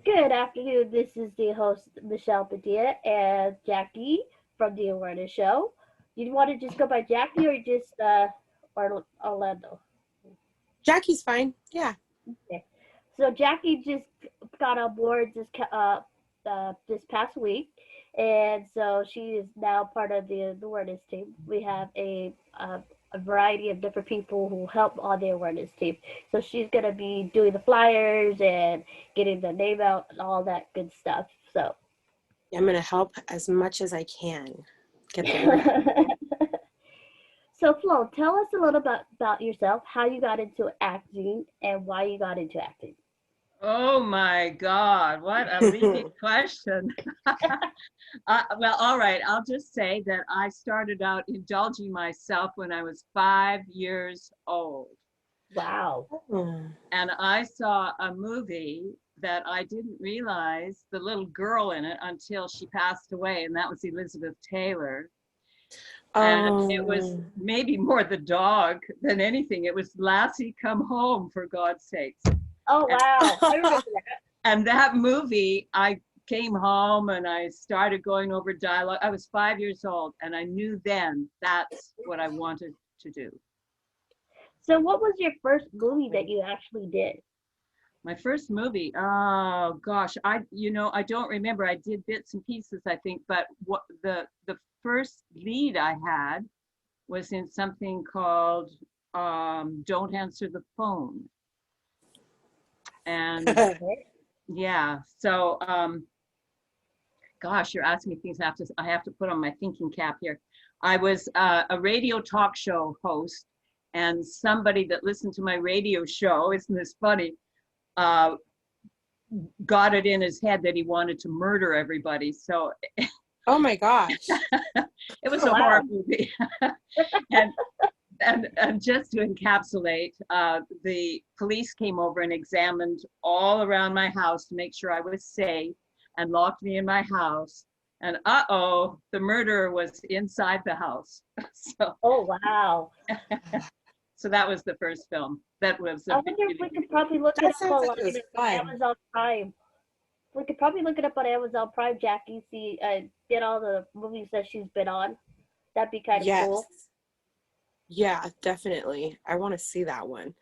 Good afternoon. This is the host, Michelle Padilla, and Jackie from the Awareness Show. You want to just go by Jackie or just Orlando? Jackie's fine. Yeah. Okay. So Jackie just got on board this past week, and so she is now part of the awareness team. We have a variety of different people who help on the awareness team. So she's gonna be doing the flyers and getting the name out and all that good stuff. So I'm going to help as much as I can get the word. So Flo, tell us a little bit about yourself, how you got into acting and why you got into acting. Oh my God, what a leading question. Well, all right, I'll just say that I started out indulging myself when I was 5 years old. Wow. And I saw a movie that I didn't realize the little girl in it until she passed away, and that was Elizabeth Taylor. And it was maybe more the dog than anything. It was Lassie Come Home, for God's sakes. Oh, wow. I remember that. And that movie, I came home and I started going over dialogue. I was 5 years old, and I knew then that's what I wanted to do. So what was your first movie that you actually did? My first movie, oh gosh, I don't remember. I did bits and pieces, I think, but what the first lead I had was in something called Don't Answer the Phone. And yeah, so gosh, you're asking me things I have to put on my thinking cap here. I was a radio talk show host, and somebody that listened to my radio show, isn't this funny, got it in his head that he wanted to murder everybody. So oh my gosh. It was a horror movie. and just to encapsulate, the police came over and examined all around my house to make sure I was safe and locked me in my house. And the murderer was inside the house. So, oh, wow. So that was the first film. That was. I wonder if we could probably look it up on Amazon Prime. We could probably look it up on Amazon Prime, Jackie. See, get all the movies that she's been on. That'd be kind of cool. Yeah, definitely. I want to see that one.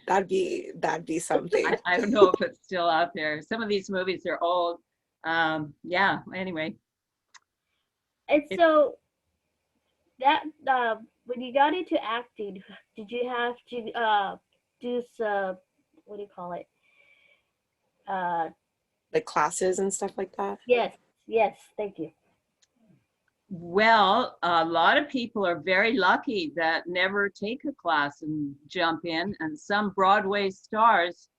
That'd be something. I don't know if it's still out there. Some of these movies are old. Yeah. Anyway. And so that when you got into acting, did you have to do some, what do you call it? Like classes and stuff like that? Yes, thank you. Well, a lot of people are very lucky that never take a class and jump in, and some Broadway stars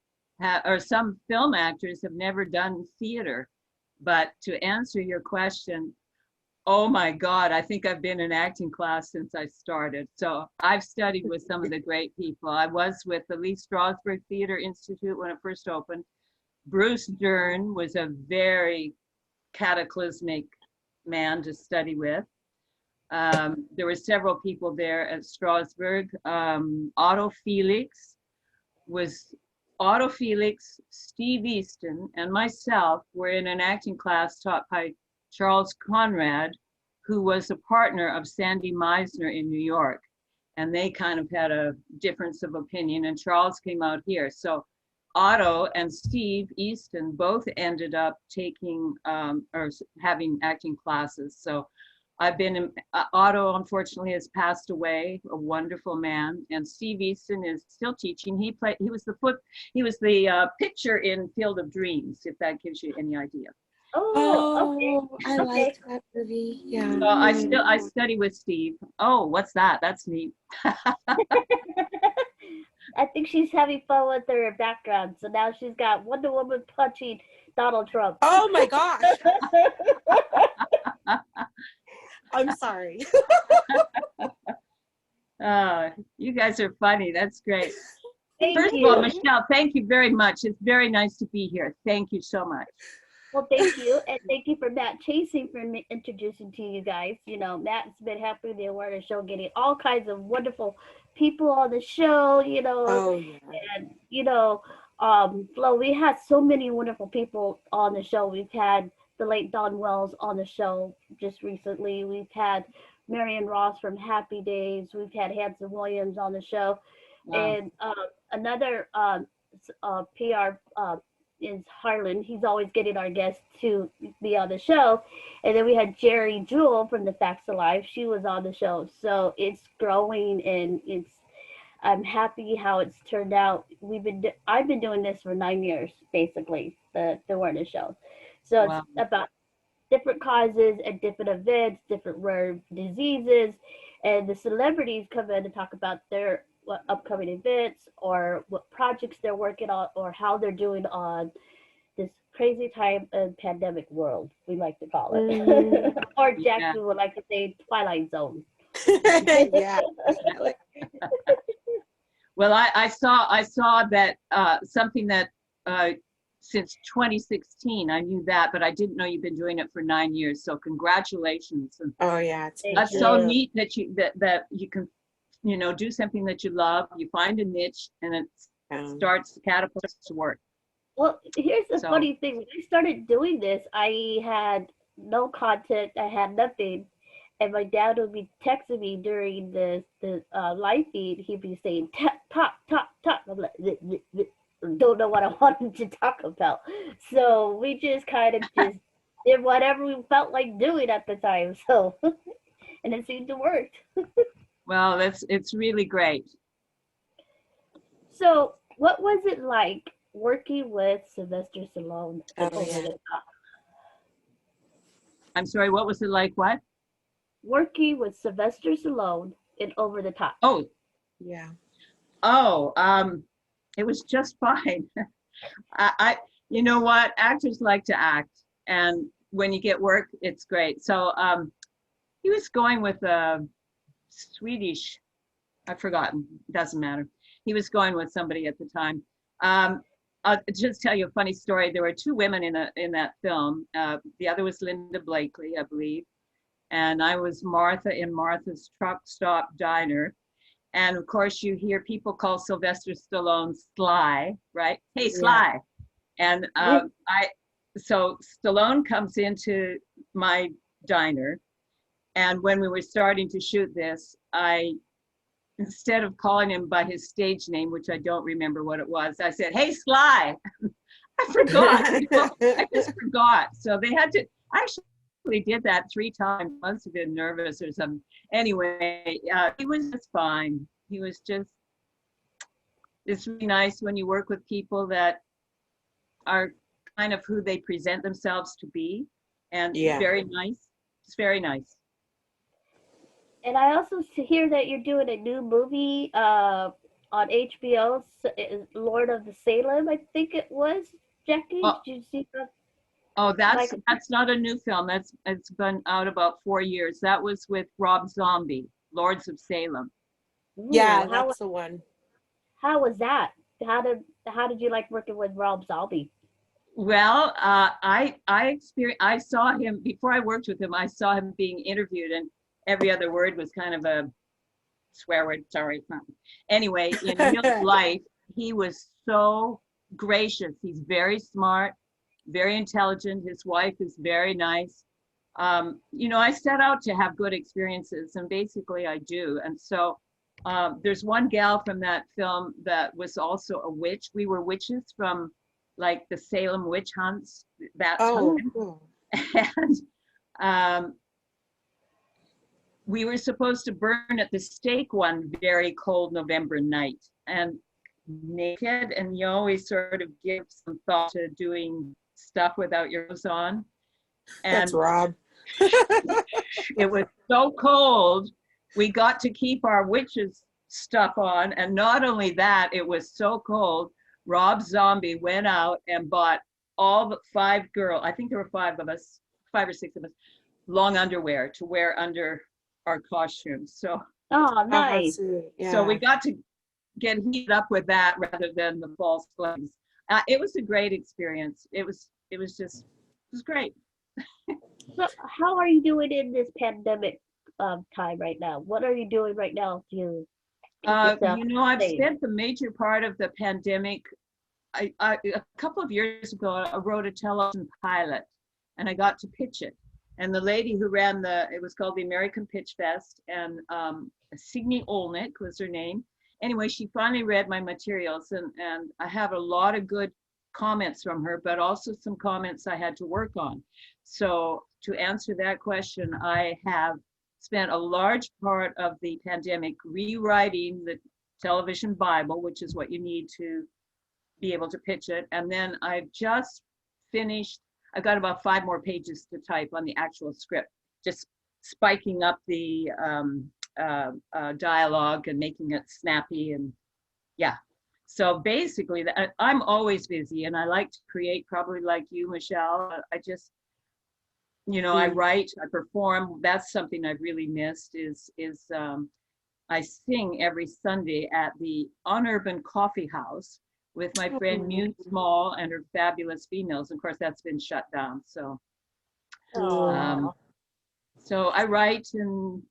or some film actors have never done theater. But to answer your question, oh my God, I think I've been in acting class since I started. So I've studied with some of the great people. I was with the Lee Strasberg Theater Institute when it first opened. Bruce Dern was a very cataclysmic man to study with. There were several people there at Strasberg. Otto Felix, Steve Easton, and myself were in an acting class taught by Charles Conrad, who was a partner of Sandy Meisner in New York. And they kind of had a difference of opinion, and Charles came out here. So Otto and Steve Easton both ended up taking or having acting classes. So I've been in, Otto unfortunately has passed away, a wonderful man, and Steve Easton is still teaching. He was the picture in Field of Dreams, if that gives you any idea. Oh, okay. I like that movie. Yeah. So I study with Steve. Oh, what's that? That's neat. I think she's having fun with her background. So now she's got Wonder Woman punching Donald Trump. Oh my gosh. I'm sorry. You guys are funny. That's great. First of all, Michelle, thank you very much. It's very nice to be here. Thank you so much. Well, thank you. And thank you for Matt Chasing for introducing to you guys. You know, Matt's been helping the awareness show, getting all kinds of wonderful people on the show, you know. Oh, yeah. And, you know, Flo, we had so many wonderful people on the show. We've had the late Don Wells on the show just recently. We've had Marion Ross from Happy Days. We've had Hanson Williams on the show, Wow. and another PR is Harlan. He's always getting our guests to be on the show, and then we had Jerry Jewell from the Facts of Life. She was on the show, so it's growing and it's I'm happy how it's turned out. I've been doing this for 9 years, basically, the awareness show. So it's Wow. about different causes and different events, different rare diseases, and the celebrities come in to talk about their what upcoming events or what projects they're working on or how they're doing on this crazy time and pandemic world, we like to call it. Or Yeah. Jackie would like to say Twilight Zone. Yeah, definitely. Well, I saw that something that since 2016, I knew that, but I didn't know you've been doing it for 9 years. So congratulations. And Oh yeah, it's Thank that's been so you. neat that you can, do something that you love, you find a niche, and it starts catapults to work. Well, here's the So, funny thing. When I started doing this, I had no content. I had nothing, and my dad would be texting me during the live feed. He'd be saying, "Talk, talk, talk." I'm like, don't know what I wanted to talk about. So we just kind of just did whatever we felt like doing at the time. So, and it seemed to work. well, it's really great. So, what was it like working with Sylvester Stallone and oh Over yeah. the Top? I'm sorry, what was it like? What? Working with Sylvester Stallone in Over the Top. Oh, Yeah. oh, it was just fine. You know what? Actors like to act, and when you get work, it's great. So, he was going with a Swedish, I've forgotten, doesn't matter. He was going with somebody at the time. I'll just tell you a funny story. There were two women in that film. The other was Linda Blakely, I believe, and I was Martha in Martha's Truck Stop Diner. And of course, you hear people call Sylvester Stallone Sly, right? Hey, Yeah. Sly. And so Stallone comes into my diner, and when we were starting to shoot this, instead of calling him by his stage name, which I don't remember what it was, I said, "Hey, Sly." I forgot. I just forgot. So they had to. I actually did that 3 times. Must have been nervous or something. Anyway, he was just fine. He was just. It's really nice when you work with people that are kind of who they present themselves to be, and Yeah. very nice. It's very nice. And I also hear that you're doing a new movie on HBO, Lord of the Salem, I think it was. Jackie, Oh, did you see that? oh, Like, that's not a new film. It's been out about 4 years. That was with Rob Zombie, Lords of Salem. Yeah, ooh, that's the one. how was that? How did you like working with Rob Zombie? Well, I saw him before I worked with him. I saw him being interviewed, and every other word was kind of a swear word. Sorry. Anyway, in real life, he was so gracious. He's very smart, very intelligent. His wife is very nice. I set out to have good experiences, and basically I do. And so there's one gal from that film that was also a witch. We were witches from like the Salem witch hunts that Oh, time. cool. And we were supposed to burn at the stake one very cold November night and naked. And you always sort of give some thought to doing stuff without your clothes on. That's And Rob. it was so cold, we got to keep our witches stuff on. And not only that, it was so cold, Rob Zombie went out and bought all but 5 girls, I think there were 5 of us, 5 or 6 of us, long underwear to wear under our costumes. So Oh, Oh, how nice. sweet. so we Yeah. got to get heated up with that rather than the false flags. It was a great experience. It was great. So, how are you doing in this pandemic time right now? What are you doing right now to keep yourself I've safe? spent the major part of the pandemic a couple of years ago, I wrote a television pilot, and I got to pitch it. And the lady who ran it was called the American Pitch Fest, and Signe Olnick was her name. Anyway, she finally read my materials, and I have a lot of good comments from her, but also some comments I had to work on. So to answer that question, I have spent a large part of the pandemic rewriting the television Bible, which is what you need to be able to pitch it. And then I've just finished, I've got about 5 more pages to type on the actual script, just spiking up the dialogue and making it snappy. And yeah, so basically I'm always busy, and I like to create, probably like you, Michelle. I just, I write, I perform. That's something I've really missed is I sing every Sunday at the Unurban Coffee House with my friend Mune Small and her fabulous females. Of course, that's been shut down. So, so I write, and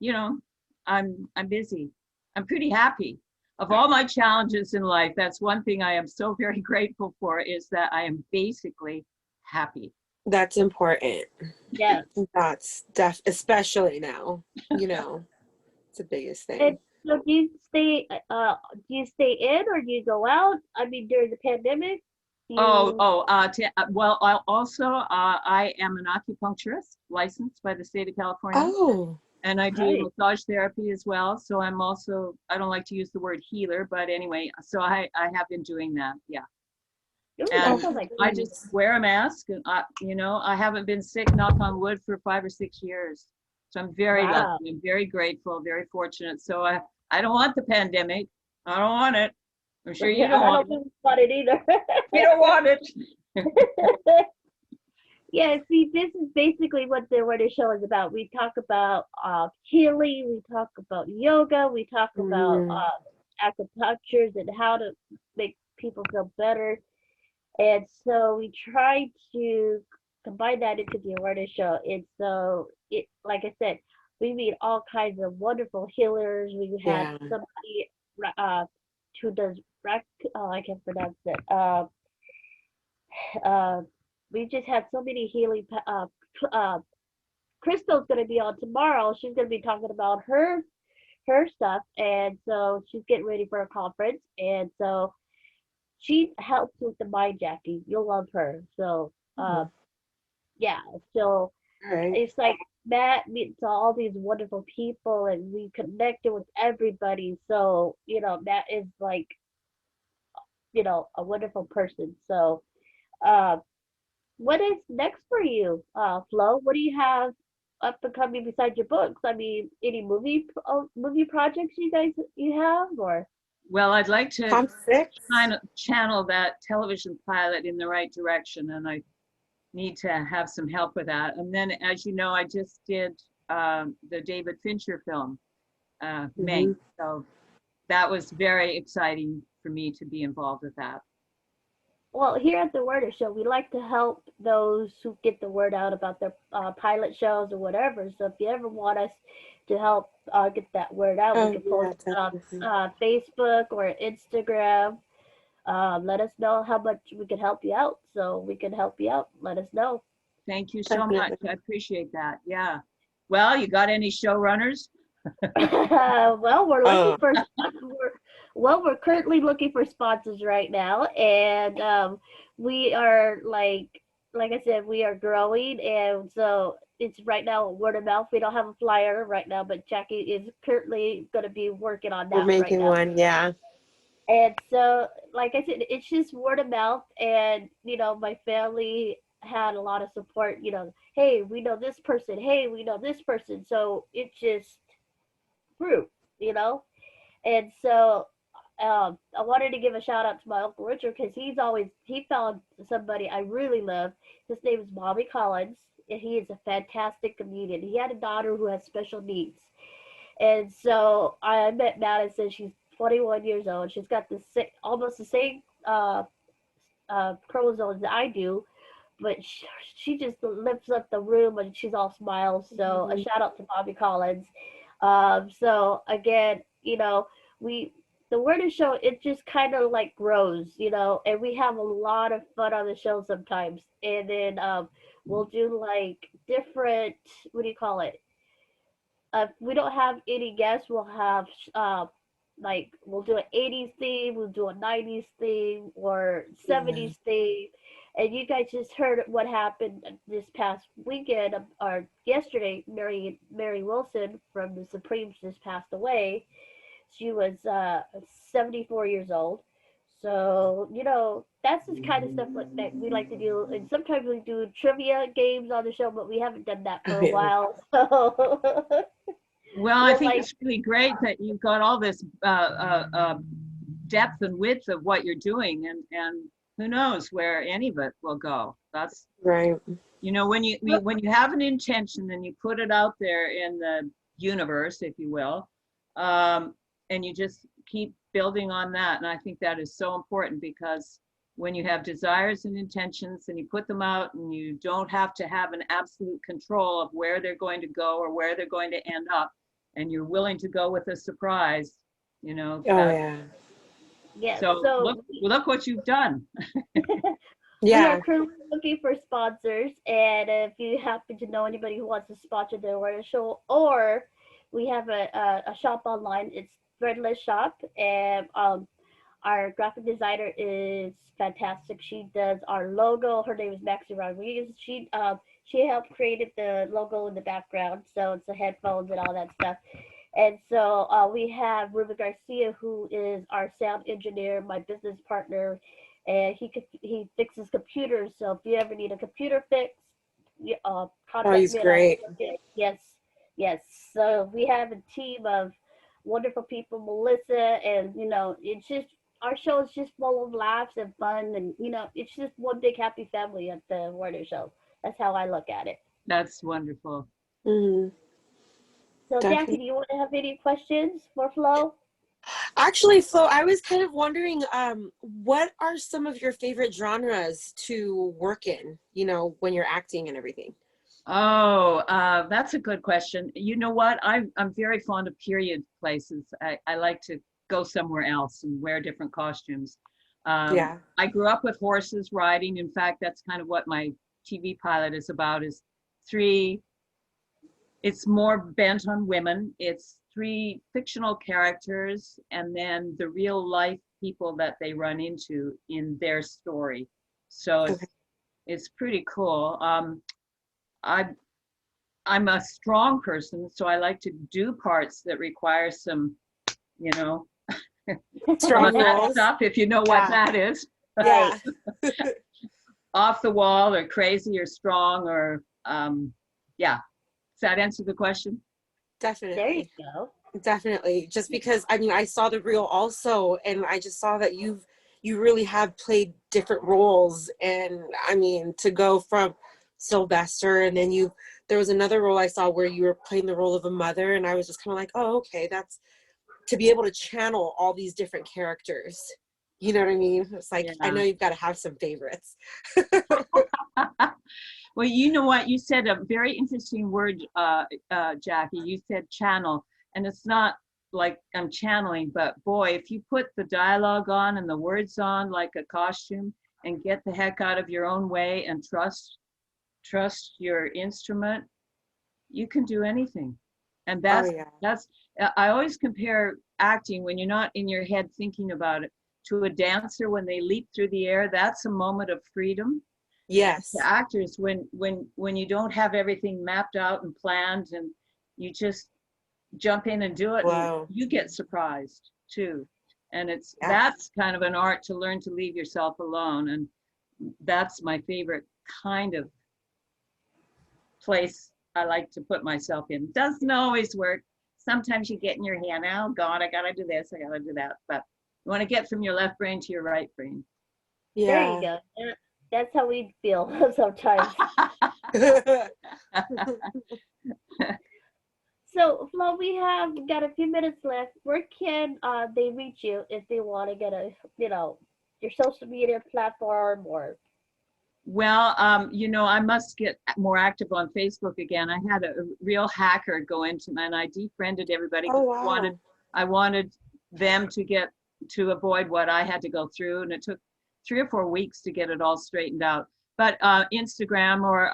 I'm busy. I'm pretty happy. Of all my challenges in life, that's one thing I am so very grateful for, is that I am basically happy. That's important. Yes. That's especially now, it's the biggest thing. And so do you stay in, or do you go out? I mean, during the pandemic? Well, I am an acupuncturist licensed by the state of California. Oh. And I do massage therapy as well. So I'm also, I don't like to use the word healer, but anyway, so I have been doing that. Yeah. Ooh, and like I just wear a mask, and I haven't been sick, knock on wood, for 5 or 6 years. So I'm very lucky. I'm very grateful, very fortunate. So I don't want the pandemic. I don't want it. I'm sure you don't want it. I don't want it either. You don't want it. Yeah, see, this is basically what the Word Show is about. We talk about healing, we talk about yoga, we talk about acupunctures and how to make people feel better. And so we try to combine that into the awareness show. And so like I said, we meet all kinds of wonderful healers. We had somebody who does I can't pronounce it. We just had so many healing. Crystal's going to be on tomorrow. She's going to be talking about her stuff, and so she's getting ready for a conference, and so she helps with the mind, Jackie. You'll love her. So yeah, so it's like Matt meets all these wonderful people, and we connected with everybody. So Matt is like a wonderful person. So what is next for you, Flo? What do you have up and coming besides your books? I mean, any movie projects you have, or? Well, I'd like to kind of channel that television pilot in the right direction, and I need to have some help with that. And then, as you know, I just did the David Fincher film, Meg. So that was very exciting for me to be involved with that. Well, here at the Word Show, we like to help those who get the word out about their pilot shows or whatever. So if you ever want us to help get that word out, we can post it on Facebook or Instagram. Let us know how much we can help you out. So we can help you out. Let us know. Thank you so much. I appreciate that. Yeah. Well, you got any showrunners? Well, we're looking for we're currently looking for sponsors right now, and we are like I said, we are growing, and so it's right now word of mouth. We don't have a flyer right now, but Jackie is currently going to be working on that. We're making one, yeah. And so, like I said, it's just word of mouth, and my family had a lot of support. Hey, we know this person. Hey, we know this person. So it just grew, and so I wanted to give a shout out to my Uncle Richard, because he found somebody I really love. His name is Bobby Collins, and he is a fantastic comedian. He had a daughter who has special needs, and so I met Madison. She's 21 years old. She's got almost the same chromosomes that I do, but she just lifts up the room, and she's all smiles. So a shout out to Bobby Collins. So again, the Word Show, it just kind of like grows, and we have a lot of fun on the show sometimes. And then we'll do like different, what do you call it? If we don't have any guests, we'll have like we'll do an 80s theme, we'll do a 90s theme or Yeah. 70s theme. And you guys just heard what happened this past weekend or yesterday. Mary Wilson from the Supremes just passed away. She was 74 years old. So, that's the kind of stuff like that we like to do. And sometimes we do trivia games on the show, but we haven't done that for Oh, a yeah. while. So, Well, I we'll think like, it's really great that you've got all this depth and width of what you're doing, and who knows where any of it will go. That's Right. when you have an intention and you put it out there in the universe, if you will, and you just keep building on that. And I think that is so important, because when you have desires and intentions and you put them out, and you don't have to have an absolute control of where they're going to go or where they're going to end up, and you're willing to go with a surprise, Oh, that. yeah. yeah, So so look what you've done. we are Yeah. currently looking for sponsors, and if you happen to know anybody who wants to sponsor the Awareness Show, or we have a shop online, it's Threadless Shop, and our graphic designer is fantastic. She does our logo. Her name is Maxie Rodriguez. She helped created the logo in the background, so it's the headphones and all that stuff. And so we have Ruben Garcia, who is our sound engineer, my business partner, and he fixes computers. So if you ever need a computer fix, Oh, contact he's me and I can great. look at it. Yes, yes. So we have a team of wonderful people, Melissa, and it's just our show is just full of laughs and fun, and it's just one big happy family at the Warner Show. That's how I look at it. That's wonderful. Hmm. So Jackie, Definitely. do you want to have any questions for Flo? Actually, Flo, I was kind of wondering, what are some of your favorite genres to work in, when you're acting and everything? Oh, that's a good question. You know what? I'm very fond of period places. I like to go somewhere else and wear different costumes. Yeah. I grew up with horses riding. In fact, that's kind of what my TV pilot is about, is three, it's more bent on women. It's three fictional characters and then the real life people that they run into in their story. So Okay. it's pretty cool. I I'm a strong person, so I like to do parts that require some, you know, some of Strong that roles. stuff, if you know what Yeah. that is. Yeah. Off the wall or crazy or strong or, yeah. Does that answer the question? There you Definitely. go. Definitely. Just because, I mean, I saw the reel also, and I just saw that you really have played different roles. And I mean, to go from Sylvester, and then there was another role I saw where you were playing the role of a mother, and I was just kind of like, oh, okay, that's to be able to channel all these different characters. You know what I mean? It's like, I Yeah. know you've got to have some favorites. Well, you know what? You said a very interesting word, Jackie. You said channel, and it's not like I'm channeling, but boy, if you put the dialogue on and the words on like a costume and get the heck out of your own way and trust your instrument, you can do anything. And Oh, yeah. that's I always compare acting when you're not in your head thinking about it to a dancer when they leap through the air. That's a moment of freedom. Yes. The actors when you don't have everything mapped out and planned and you just jump in and do it, and Wow. you get surprised too. And Yeah. that's kind of an art, to learn to leave yourself alone. And that's my favorite kind of place I like to put myself in. Doesn't always work. Sometimes you get in your head, oh God, I gotta do this, I gotta do that. But you want to get from your left brain to your right brain. There you Yeah. go. That's how we feel sometimes. So, Flo, we have got a few minutes left. Where can they reach you if they want to get your social media platform or? Well, I must get more active on Facebook again. I had a real hacker go into me and I defriended everybody Oh, because wow. I wanted them to get to avoid what I had to go through, and it took 3 or 4 weeks to get it all straightened out. But Instagram or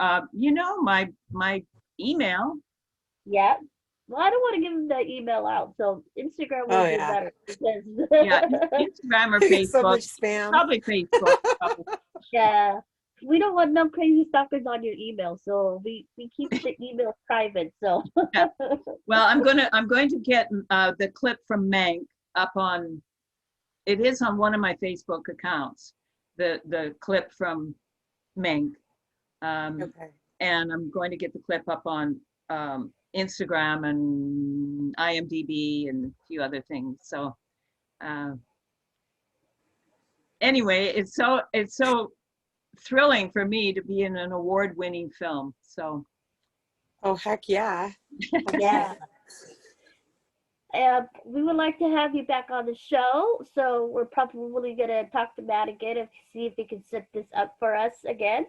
my email. Yeah. Well, I don't want to give them the email out, so Instagram Oh would be yeah. better because Yeah, Instagram or So much Facebook. spam. Probably Facebook. Probably. yeah, we don't want no crazy stalkers on your email, so we keep the email private. So Yeah. Well, I'm going to get the clip from Mank up on. It is on one of my Facebook accounts. The clip from Mank, Okay. and I'm going to get the clip up on Instagram and IMDb and a few other things. So anyway, it's so thrilling for me to be in an award-winning film. So Oh heck yeah. yeah, we would like to have you back on the show. So we're probably gonna talk to Matt again and see if he can set this up for us again.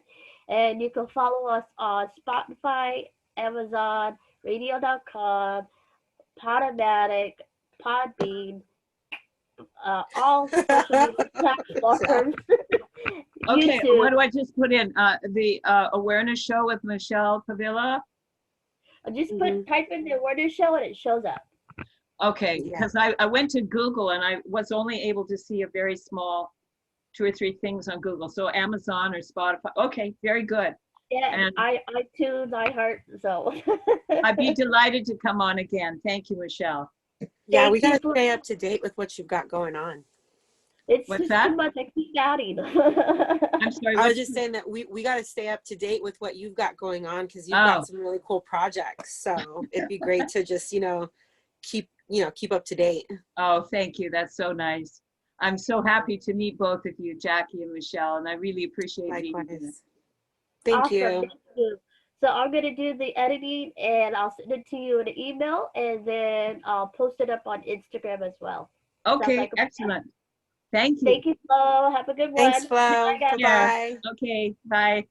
And you can follow us on Spotify, Amazon, Radio.com, Podomatic, Podbean, all social media platforms. okay, YouTube. what do I just put in? The awareness show with Michelle Pavilla. Just Mhm. type in the awareness show and it shows up. Okay, Yeah. because I went to Google and I was only able to see a very small 2 or 3 things on Google. So Amazon or Spotify. Okay, very good. Yeah, And iTunes, iHeart. So I'd be delighted to come on again. Thank you, Michelle. Yeah, thank we you gotta for. stay up to date with what you've got going on. It's What's just that? too much. I keep adding. I'm sorry. I was What? just saying that we got to stay up to date with what you've got going on because you've Oh, got some really cool projects. So it'd be great to just, keep up to date. oh, thank you. That's so nice. I'm so happy to meet both of you, Jackie and Michelle, and I really appreciate being here. Likewise. Thank Awesome. you. Thank you. So I'm gonna do the editing and I'll send it to you in an email and then I'll post it up on Instagram as well. Sounds Okay, like a plan. excellent. Thank you. Thank you, Flo. Have a good Thanks, one. Flo. Bye, guys. Yeah. Bye-bye. Okay, bye.